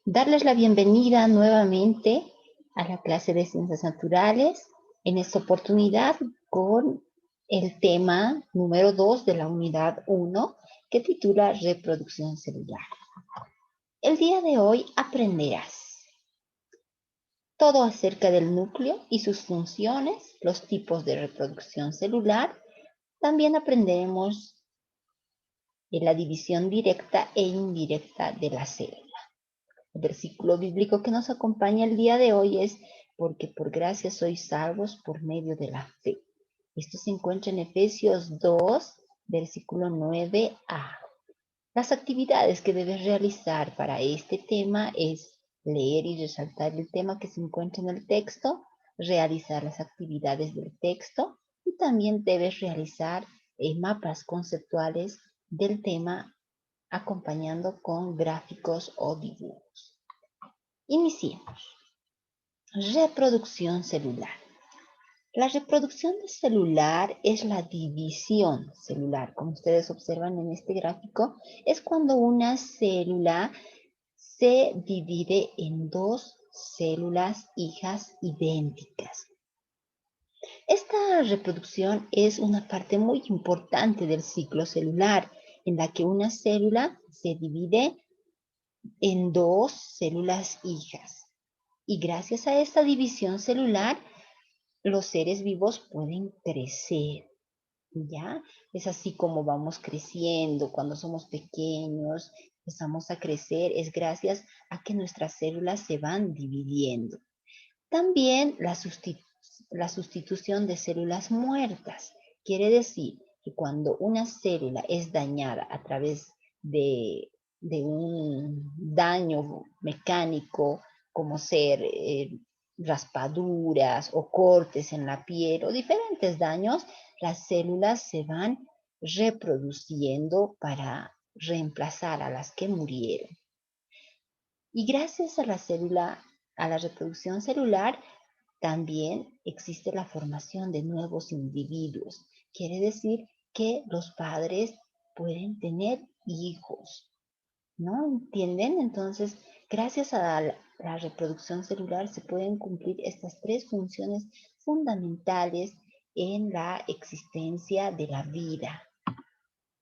Darles la bienvenida nuevamente a la clase de Ciencias Naturales, en esta oportunidad con el tema número 2 de la unidad 1, que titula Reproducción celular. El día de hoy aprenderás todo acerca del núcleo y sus funciones, los tipos de reproducción celular. También aprenderemos la división directa e indirecta de la célula. El versículo bíblico que nos acompaña el día de hoy es: porque por gracia sois salvos por medio de la fe. Esto se encuentra en Efesios 2, versículo 9a. Las actividades que debes realizar para este tema es leer y resaltar el tema que se encuentra en el texto, realizar las actividades del texto y también debes realizar mapas conceptuales del tema acompañando con gráficos o dibujos. Iniciemos. Reproducción celular. La reproducción celular es la división celular. Como ustedes observan en este gráfico, es cuando una célula se divide en dos células hijas idénticas. Esta reproducción es una parte muy importante del ciclo celular, en la que una célula se divide en dos células hijas. Y gracias a esta división celular, los seres vivos pueden crecer, ¿ya? Es así como vamos creciendo. Cuando somos pequeños, empezamos a crecer, es gracias a que nuestras células se van dividiendo. También la sustitución de células muertas. Quiere decir que cuando una célula es dañada a través de un daño mecánico, como ser raspaduras o cortes en la piel o diferentes daños, las células se van reproduciendo para reemplazar a las que murieron. Y gracias a la reproducción celular, también existe la formación de nuevos individuos. Quiere decir que los padres pueden tener hijos, ¿no? ¿Entienden? Entonces, gracias a la reproducción celular se pueden cumplir estas tres funciones fundamentales en la existencia de la vida.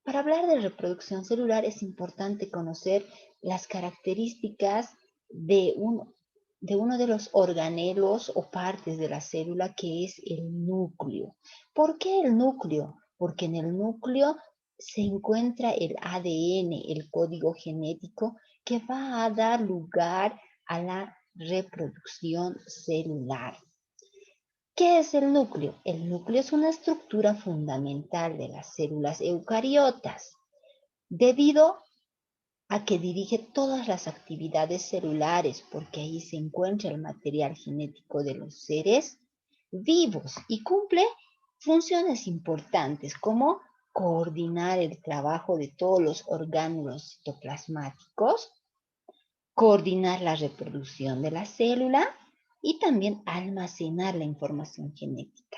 Para hablar de reproducción celular es importante conocer las características de uno de los organelos o partes de la célula, que es el núcleo. ¿Por qué el núcleo? Porque en el núcleo se encuentra el ADN, el código genético, que va a dar lugar a la reproducción celular. ¿Qué es el núcleo? El núcleo es una estructura fundamental de las células eucariotas, debido a que dirige todas las actividades celulares, porque ahí se encuentra el material genético de los seres vivos y cumple funciones importantes como coordinar el trabajo de todos los orgánulos citoplasmáticos, coordinar la reproducción de la célula y también almacenar la información genética.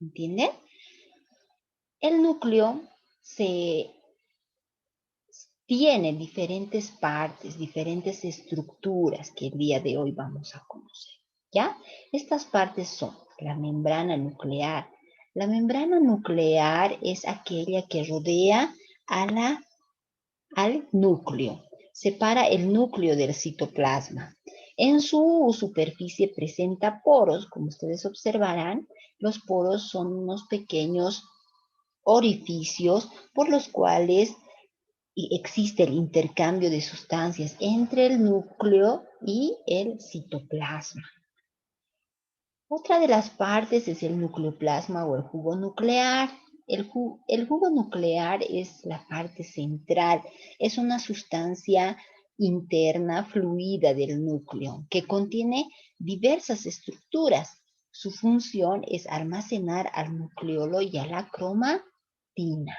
¿Entienden? El núcleo tiene diferentes partes, diferentes estructuras que el día de hoy vamos a conocer, ¿ya? Estas partes son la membrana nuclear. La membrana nuclear es aquella que rodea al núcleo, separa el núcleo del citoplasma. En su superficie presenta poros, como ustedes observarán. Los poros son unos pequeños orificios por los cuales existe el intercambio de sustancias entre el núcleo y el citoplasma. Otra de las partes es el nucleoplasma o el jugo nuclear. El jugo nuclear es la parte central, es una sustancia interna fluida del núcleo que contiene diversas estructuras. Su función es almacenar al nucleolo y a la cromatina.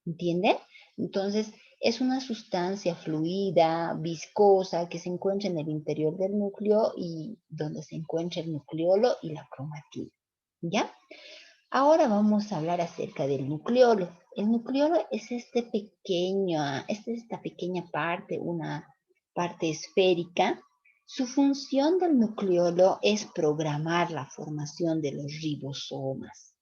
¿Entienden? Entonces, es una sustancia fluida, viscosa, que se encuentra en el interior del núcleo y donde se encuentra el nucleolo y la cromatina. ¿Ya? Ahora vamos a hablar acerca del nucleolo. El nucleolo es esta pequeña parte, parte esférica, su función del nucleolo es programar la formación de los ribosomas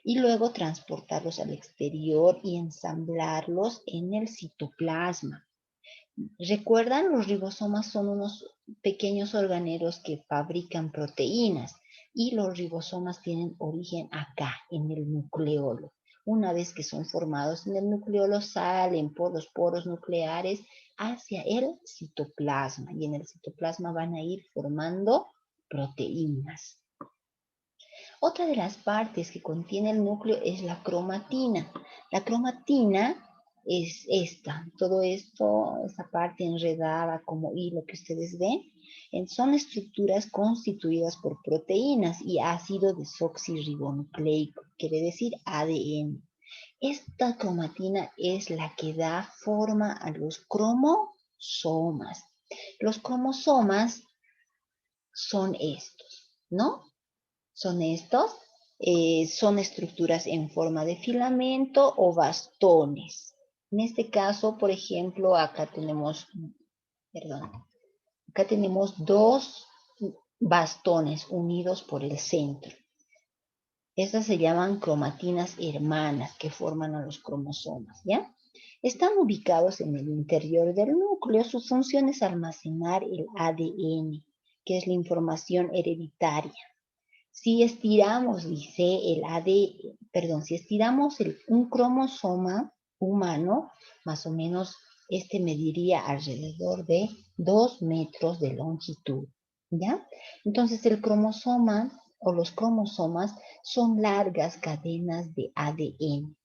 y luego transportarlos al exterior y ensamblarlos en el citoplasma. ¿Recuerdan? Los ribosomas son unos pequeños organelos que fabrican proteínas y los ribosomas tienen origen acá, en el nucleolo. Una vez que son formados en el nucleolo, salen por los poros nucleares hacia el citoplasma y en el citoplasma van a ir formando proteínas. Otra de las partes que contiene el núcleo es la cromatina. La cromatina es todo esto, esta parte enredada como hilo que ustedes ven, son estructuras constituidas por proteínas y ácido desoxirribonucleico, quiere decir ADN. Esta cromatina es la que da forma a los cromosomas. Los cromosomas son estos, ¿no? Son estructuras en forma de filamento o bastones. En este caso, por ejemplo, acá tenemos dos bastones unidos por el centro. Estas se llaman cromatinas hermanas que forman a los cromosomas, ¿ya? Están ubicados en el interior del núcleo. Su función es almacenar el ADN, que es la información hereditaria. Si estiramos, dice si estiramos un cromosoma humano, más o menos este mediría alrededor de 2 metros de longitud, ¿ya? Entonces el cromosoma o los cromosomas son largas cadenas de ADN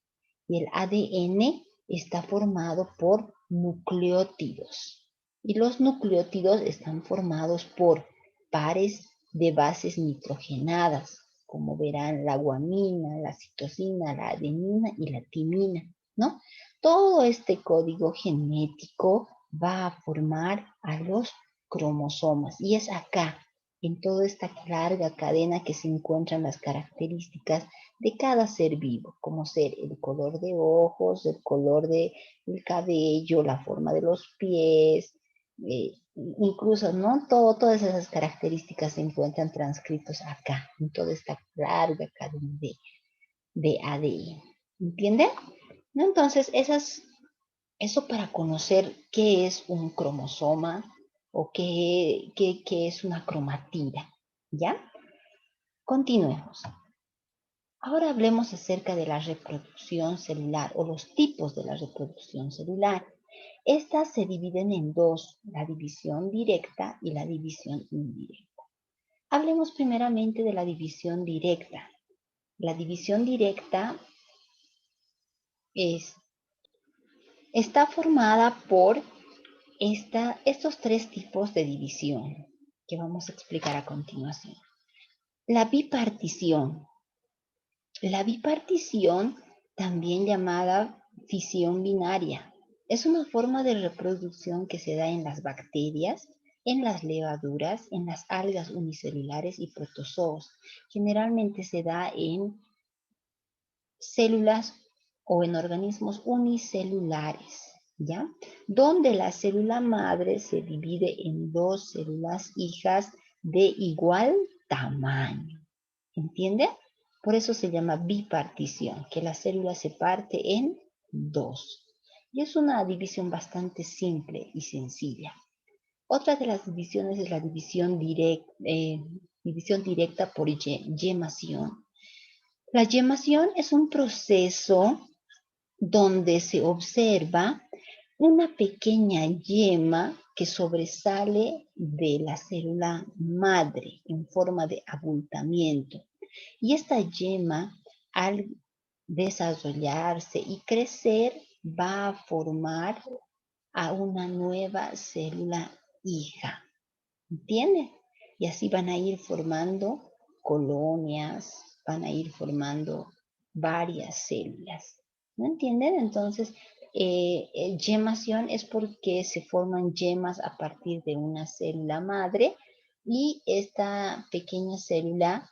y el ADN está formado por nucleótidos y los nucleótidos están formados por pares de bases nitrogenadas, como verán la guanina, la citosina, la adenina y la timina, ¿no? Todo este código genético va a formar a los cromosomas y es acá, en toda esta larga cadena que se encuentran las características de cada ser vivo, como ser el color de ojos, el color del cabello, la forma de los pies, incluso, ¿no? Todas esas características se encuentran transcritos acá, en toda esta larga cadena de ADN. ¿Entienden? ¿No? Entonces, eso para conocer qué es un cromosoma o qué es una cromatida. ¿Ya? Continuemos. Ahora hablemos acerca de la reproducción celular o los tipos de la reproducción celular. Estas se dividen en dos, la división directa y la división indirecta. Hablemos primeramente de la división directa. La división directa está formada por estos tres tipos de división que vamos a explicar a continuación. La bipartición. La bipartición, también llamada fisión binaria, es una forma de reproducción que se da en las bacterias, en las levaduras, en las algas unicelulares y protozoos. Generalmente se da en células o en organismos unicelulares, ¿ya? Donde la célula madre se divide en dos células hijas de igual tamaño. ¿Entiende? Por eso se llama bipartición, que la célula se parte en dos. Y es una división bastante simple y sencilla. Otra de las divisiones es la división directa por yemación. La yemación es un proceso donde se observa una pequeña yema que sobresale de la célula madre en forma de abultamiento. Y esta yema, al desarrollarse y crecer, va a formar a una nueva célula hija. ¿Entiende? Y así van a ir formando colonias, van a ir formando varias células. ¿No entienden? Entonces, yemación es porque se forman yemas a partir de una célula madre y esta pequeña célula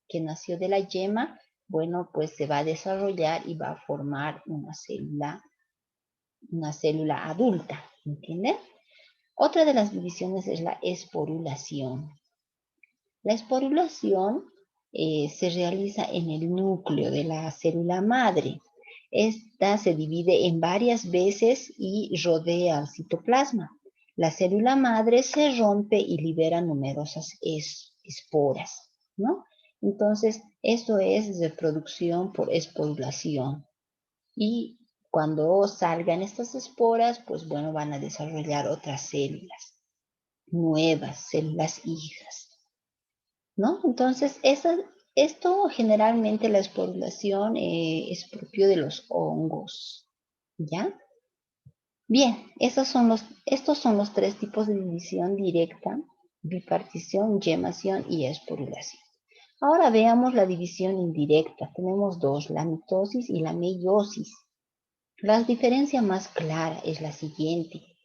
que nació de la yema, bueno, pues se va a desarrollar y va a formar una célula adulta, ¿entienden? Otra de las divisiones es la esporulación. La esporulación se realiza en el núcleo de la célula madre. Esta se divide en varias veces y rodea al citoplasma. La célula madre se rompe y libera numerosas esporas, ¿no? Entonces, esto es reproducción por esporulación. Y cuando salgan estas esporas, pues bueno, van a desarrollar otras células, nuevas células hijas, ¿no? Entonces, esto generalmente la esporulación es propio de los hongos, ¿ya? Bien, estos son los tres tipos de división directa: bipartición, gemación y esporulación. Ahora veamos la división indirecta. Tenemos dos, la mitosis y la meiosis. La diferencia más clara es la siguiente.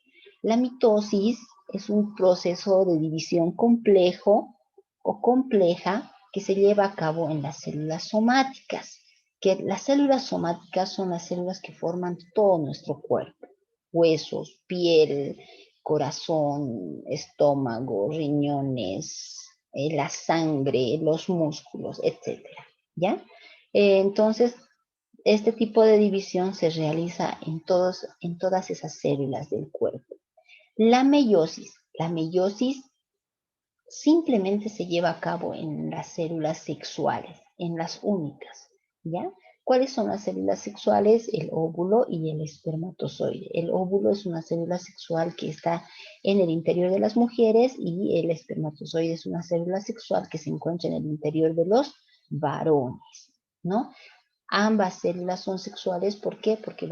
La mitosis es un proceso de división complejo o compleja que se lleva a cabo en las células somáticas, que las células somáticas son las células que forman todo nuestro cuerpo: huesos, piel, corazón, estómago, riñones, la sangre, los músculos, etcétera, ¿ya? Entonces, este tipo de división se realiza en todas esas células del cuerpo. La meiosis simplemente se lleva a cabo en las células sexuales, en las únicas, ¿ya? ¿Cuáles son las células sexuales? El óvulo y el espermatozoide. El óvulo es una célula sexual que está en el interior de las mujeres y el espermatozoide es una célula sexual que se encuentra en el interior de los varones, ¿no? Ambas células son sexuales. ¿Por qué? Porque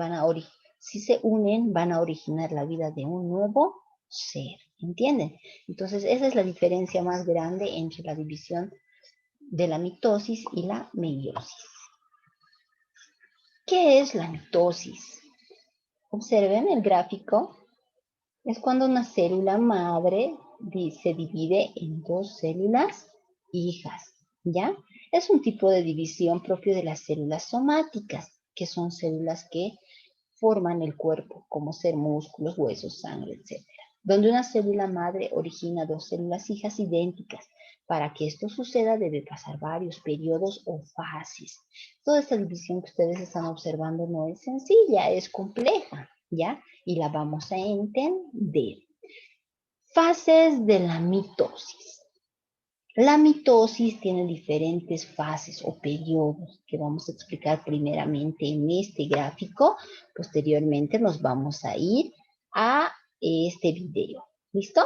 si se unen, van a originar la vida de un nuevo ser. ¿Entienden? Entonces, esa es la diferencia más grande entre la división de la mitosis y la meiosis. ¿Qué es la mitosis? Observen el gráfico. Es cuando una célula madre se divide en dos células hijas, ¿ya? Es un tipo de división propio de las células somáticas, que son células que forman el cuerpo, como ser músculos, huesos, sangre, etc. Donde una célula madre origina dos células hijas idénticas. Para que esto suceda debe pasar varios periodos o fases. Toda esta división que ustedes están observando no es sencilla, es compleja, ¿ya? Y la vamos a entender. Fases de la mitosis. La mitosis tiene diferentes fases o periodos que vamos a explicar primeramente en este gráfico. Posteriormente nos vamos a ir a este video. ¿Listo?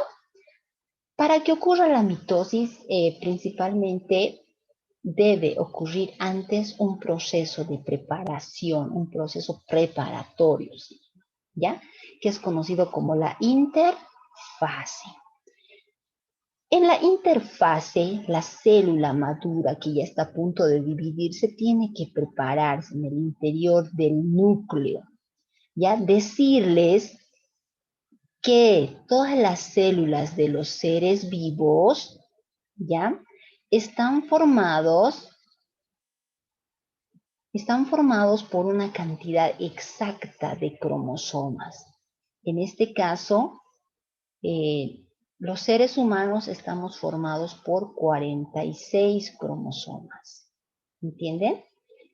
Para que ocurra la mitosis, principalmente debe ocurrir antes un proceso de preparación, un proceso preparatorio, ¿sí? ¿Ya? Que es conocido como la interfase. En la interfase, la célula madura que ya está a punto de dividirse tiene que prepararse en el interior del núcleo. Ya decirles que todas las células de los seres vivos, ya, están formados por una cantidad exacta de cromosomas. En este caso, los seres humanos estamos formados por 46 cromosomas. ¿Entienden?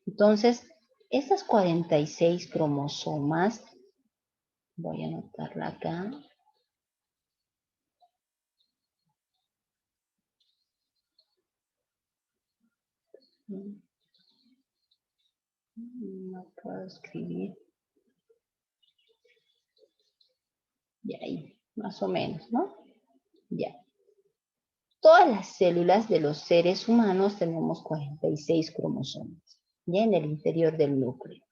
Entonces, estas 46 cromosomas, voy a anotarla acá. No puedo escribir. Y ahí, más o menos, ¿no? Ya. Todas las células de los seres humanos tenemos 46 cromosomas, ya en el interior del núcleo.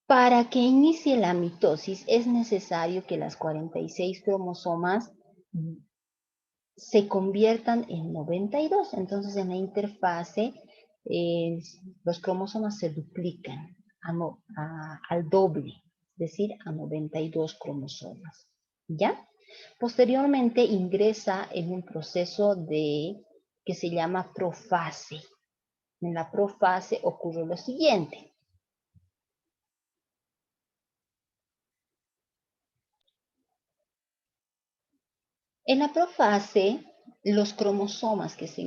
Para que inicie la mitosis es necesario que las 46 cromosomas se conviertan en 92. Entonces, en la interfase, los cromosomas se duplican al doble, es decir, a 92 cromosomas. ¿Ya? Posteriormente ingresa en un proceso que se llama profase. En la profase ocurre lo siguiente. En la profase, los cromosomas que se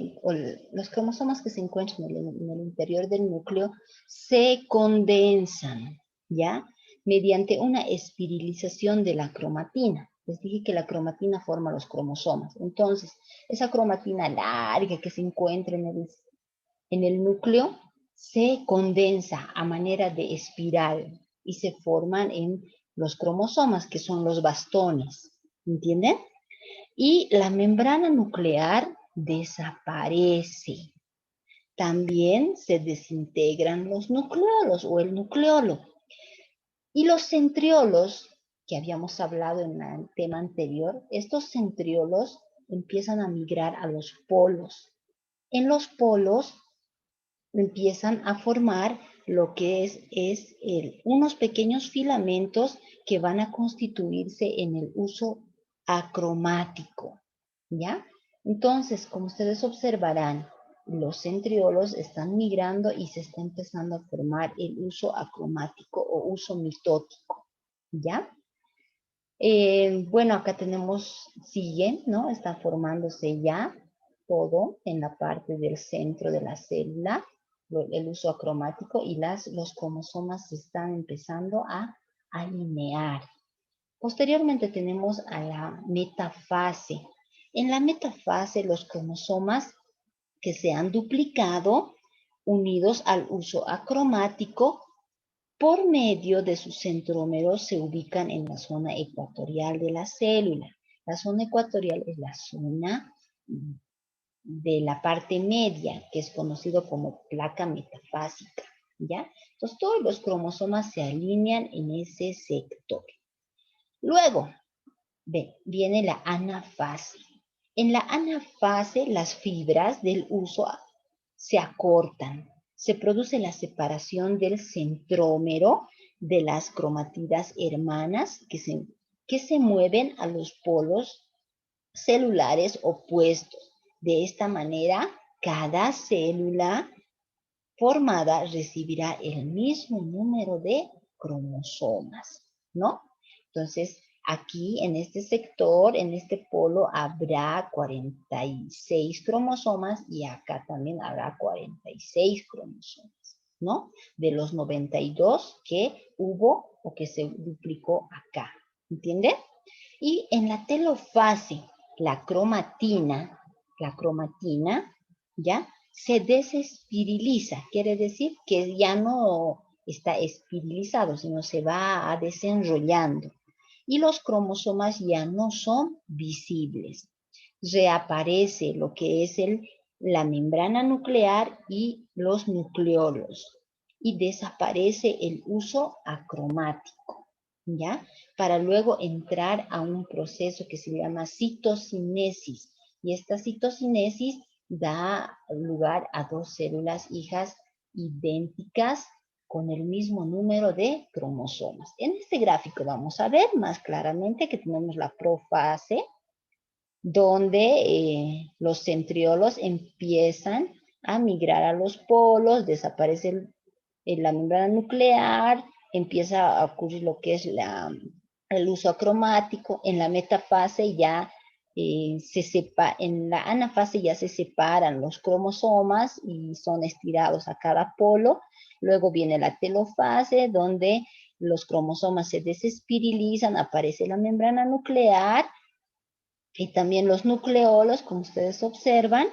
encuentran en el interior del núcleo se condensan, ¿ya? Mediante una espiralización de la cromatina. Les dije que la cromatina forma los cromosomas. Entonces, esa cromatina larga que se encuentra en el núcleo se condensa a manera de espiral y se forman en los cromosomas, que son los bastones. ¿Entienden? Y la membrana nuclear desaparece. También se desintegran los nucleolos o el nucleolo. Y los centriolos, que habíamos hablado en el tema anterior, estos centriolos empiezan a migrar a los polos. En los polos empiezan a formar lo que unos pequeños filamentos que van a constituirse en el uso acromático, ¿ya? Entonces, como ustedes observarán, los centriolos están migrando y se está empezando a formar el uso acromático o uso mitótico, ¿ya? Bueno, acá sigue, ¿no? Está formándose ya todo en la parte del centro de la célula, el uso acromático y los cromosomas se están empezando a alinear. Posteriormente tenemos a la metafase. En la metafase los cromosomas que se han duplicado, unidos al uso acromático, por medio de sus centrómeros se ubican en la zona ecuatorial de la célula. La zona ecuatorial es la zona de la parte media, que es conocido como placa metafásica, ¿ya? Entonces todos los cromosomas se alinean en ese sector. Luego, viene la anafase. En la anafase las fibras del uso se acortan. Se produce la separación del centrómero de las cromatidas hermanas que se mueven a los polos celulares opuestos. De esta manera, cada célula formada recibirá el mismo número de cromosomas, ¿no? Entonces, aquí en este sector, en este polo, habrá 46 cromosomas y acá también habrá 46 cromosomas, ¿no? De los 92 que hubo o que se duplicó acá, ¿entienden? Y en la telofase, la cromatina, ¿ya? Se desespiriliza, quiere decir que ya no está espirilizado, sino se va desenrollando. Y los cromosomas ya no son visibles. Reaparece lo que es la membrana nuclear y los nucleolos. Y desaparece el uso acromático, ¿ya? Para luego entrar a un proceso que se llama citocinesis. Y esta citocinesis da lugar a dos células hijas idénticas con el mismo número de cromosomas. En este gráfico vamos a ver más claramente que tenemos la profase, donde los centriolos empiezan a migrar a los polos, desaparece la membrana nuclear, empieza a ocurrir lo que es el uso acromático. En la metafase ya en la anafase ya se separan los cromosomas y son estirados a cada polo. Luego viene la telofase, donde los cromosomas se desespiralizan, aparece la membrana nuclear y también los nucleolos, como ustedes observan,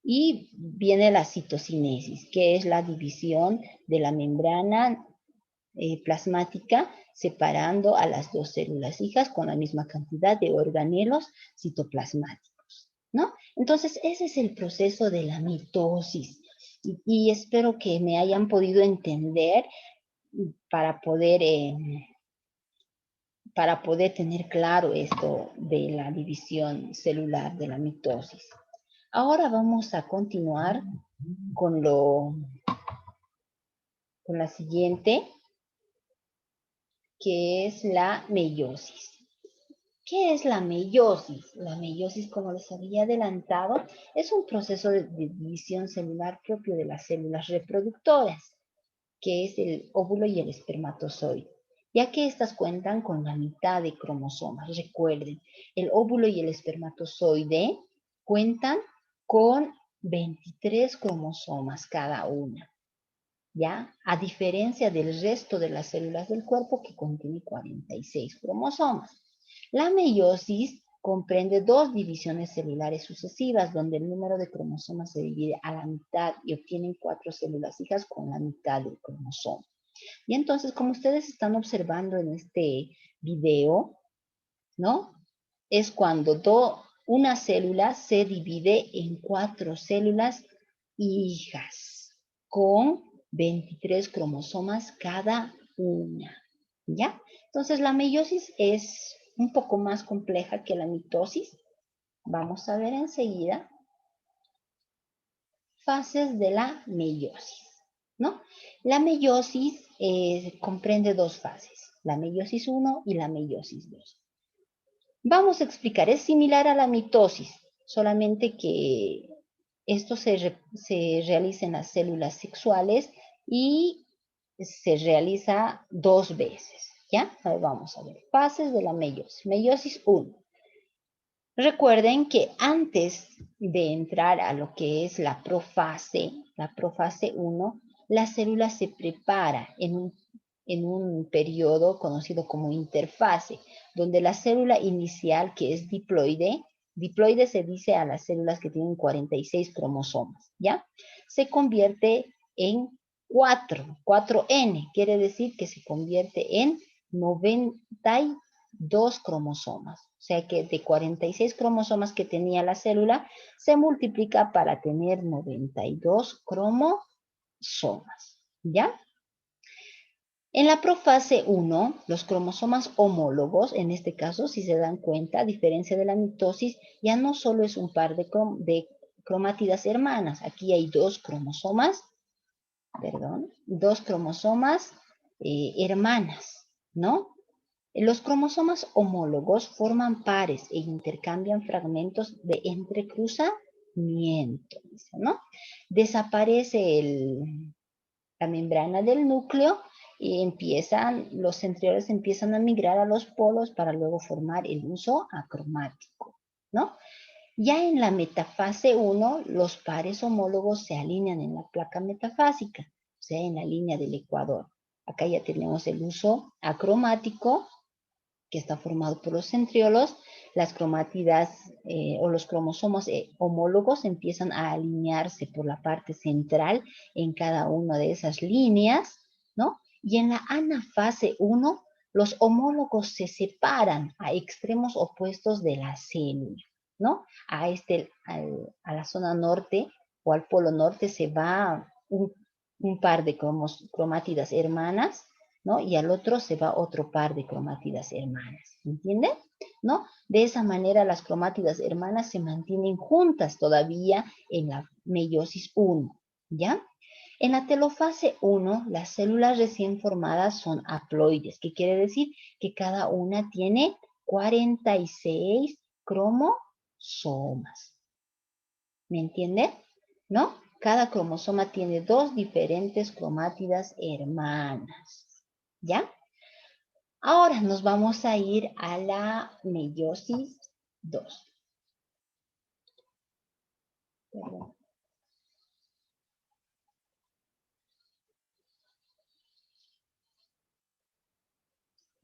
y viene la citocinesis, que es la división de la membrana plasmática, separando a las dos células hijas con la misma cantidad de organelos citoplasmáticos, ¿no? Entonces, ese es el proceso de la mitosis. Y espero que me hayan podido entender para poder tener claro esto de la división celular, de la mitosis. Ahora vamos a continuar con la siguiente, que es la meiosis. ¿Qué es la meiosis? La meiosis, como les había adelantado, es un proceso de división celular propio de las células reproductoras, que es el óvulo y el espermatozoide. ya que estas cuentan con la mitad de cromosomas. Recuerden, el óvulo y el espermatozoide cuentan con 23 cromosomas cada una, ¿ya? A diferencia del resto de las células del cuerpo que contiene 46 cromosomas. La meiosis comprende dos divisiones celulares sucesivas, donde el número de cromosomas se divide a la mitad y obtienen 4 células hijas con la mitad del cromosoma. Y entonces, como ustedes están observando en este video, ¿no? Es cuando una célula se divide en 4 células hijas con 23 cromosomas cada una, ¿ya? Entonces, la meiosis es un poco más compleja que la mitosis. Vamos a ver enseguida fases de la meiosis, ¿no? La meiosis comprende dos fases, la meiosis 1 y la meiosis 2. Vamos a explicar, es similar a la mitosis, solamente que esto se realiza en las células sexuales y se realiza 2 veces, ¿ya? A ver, vamos a ver, fases de la meiosis. Meiosis 1. Recuerden que antes de entrar a lo que es la profase 1, la célula se prepara en un periodo conocido como interfase, donde la célula inicial, que es diploide se dice a las células que tienen 46 cromosomas, ¿ya? Se convierte en 4N, quiere decir que se convierte en 92 cromosomas. O sea que de 46 cromosomas que tenía la célula, se multiplica para tener 92 cromosomas, ¿ya? En la profase 1, los cromosomas homólogos, en este caso, si se dan cuenta, a diferencia de la mitosis, ya no solo es un par de cromátidas hermanas. Aquí hay dos cromosomas hermanas, ¿no? Los cromosomas homólogos forman pares e intercambian fragmentos de entrecruzamiento, ¿no? Desaparece la membrana del núcleo y los centrioles empiezan a migrar a los polos para luego formar el uso acromático, ¿no? Ya en la metafase 1, los pares homólogos se alinean en la placa metafásica, o sea, en la línea del ecuador. Acá ya tenemos el uso acromático, que está formado por los centriolos. Las cromátidas o los cromosomas homólogos empiezan a alinearse por la parte central en cada una de esas líneas, ¿no? Y en la anafase 1, los homólogos se separan a extremos opuestos de la célula, ¿no? A la zona norte o al polo norte se va un par de cromátidas hermanas, ¿no? Y al otro se va otro par de cromátidas hermanas, ¿entienden? ¿No? De esa manera las cromátidas hermanas se mantienen juntas todavía en la meiosis 1, ¿ya? En la telofase 1, las células recién formadas son haploides, que quiere decir que cada una tiene 46 cromosomas. ¿Me entienden? ¿No? Cada cromosoma tiene 2 diferentes cromátidas hermanas. ¿Ya? Ahora nos vamos a ir a la meiosis 2. Perdón.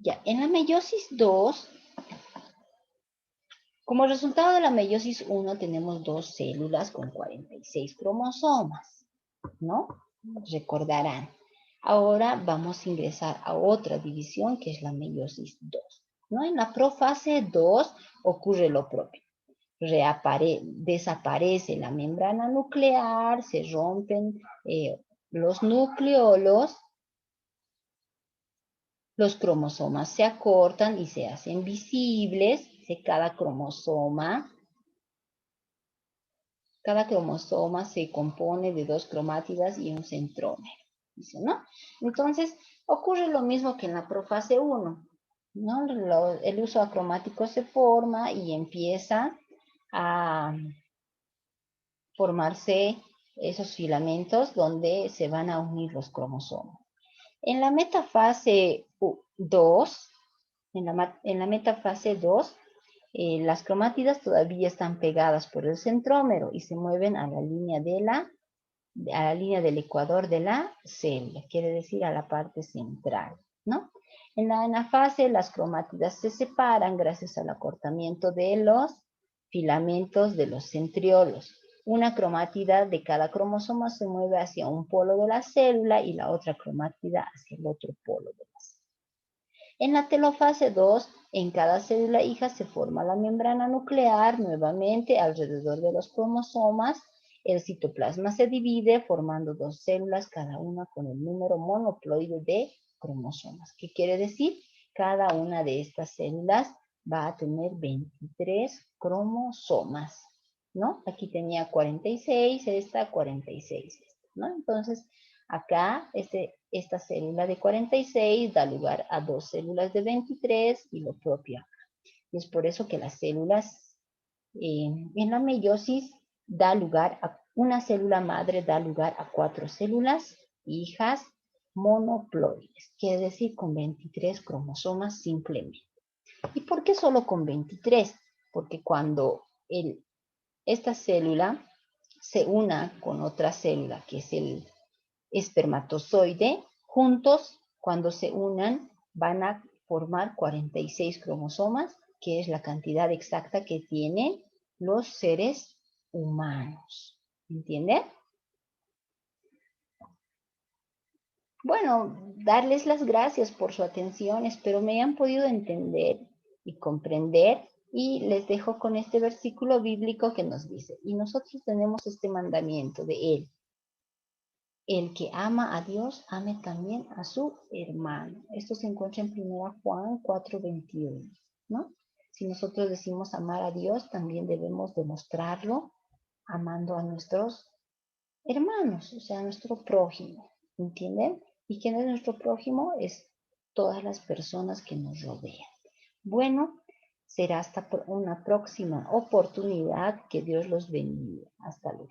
Ya, en la meiosis 2, como resultado de la meiosis 1, tenemos 2 células con 46 cromosomas, ¿no? Recordarán. Ahora vamos a ingresar a otra división que es la meiosis 2, ¿no? En la profase 2 ocurre lo propio. Desaparece la membrana nuclear, se rompen los nucleolos, los cromosomas se acortan y se hacen visibles. Cada cromosoma se compone de 2 cromátidas y un centrómero, dice, ¿no? Entonces, ocurre lo mismo que en la profase 1, ¿no? El uso acromático se forma y empieza a formarse esos filamentos donde se van a unir los cromosomas. En la metafase 2, en la metafase 2, las cromátidas todavía están pegadas por el centrómero y se mueven a la línea del ecuador de la célula, quiere decir a la parte central, ¿no? En la anafase las cromátidas se separan gracias al acortamiento de los filamentos de los centriolos. Una cromátida de cada cromosoma se mueve hacia un polo de la célula y la otra cromátida hacia el otro polo de la célula. En la telofase 2, en cada célula hija se forma la membrana nuclear nuevamente alrededor de los cromosomas. El citoplasma se divide formando dos células, cada una con el número monoploide de cromosomas. ¿Qué quiere decir? Cada una de estas células va a tener 23 cromosomas, ¿no? Aquí tenía 46, esta 46, ¿no? Entonces, acá, esta célula de 46 da lugar a dos células de 23 y lo propio. Y es por eso que las células en la meiosis da lugar a una célula madre, da lugar a 4 células hijas monoploides, quiere decir con 23 cromosomas simplemente. ¿Y por qué solo con 23? Porque cuando esta célula se una con otra célula, que es el espermatozoide, juntos, cuando se unan, van a formar 46 cromosomas, que es la cantidad exacta que tienen los seres humanos. ¿Entienden? Bueno, darles las gracias por su atención. Espero me hayan podido entender y comprender. Y les dejo con este versículo bíblico que nos dice, y nosotros tenemos este mandamiento de él. El que ama a Dios, ame también a su hermano. Esto se encuentra en 1 Juan 4:21, ¿no? Si nosotros decimos amar a Dios, también debemos demostrarlo amando a nuestros hermanos, o sea, a nuestro prójimo, ¿entienden? ¿Y quién es nuestro prójimo? Es todas las personas que nos rodean. Bueno, será hasta una próxima oportunidad. Que Dios los bendiga. Hasta luego.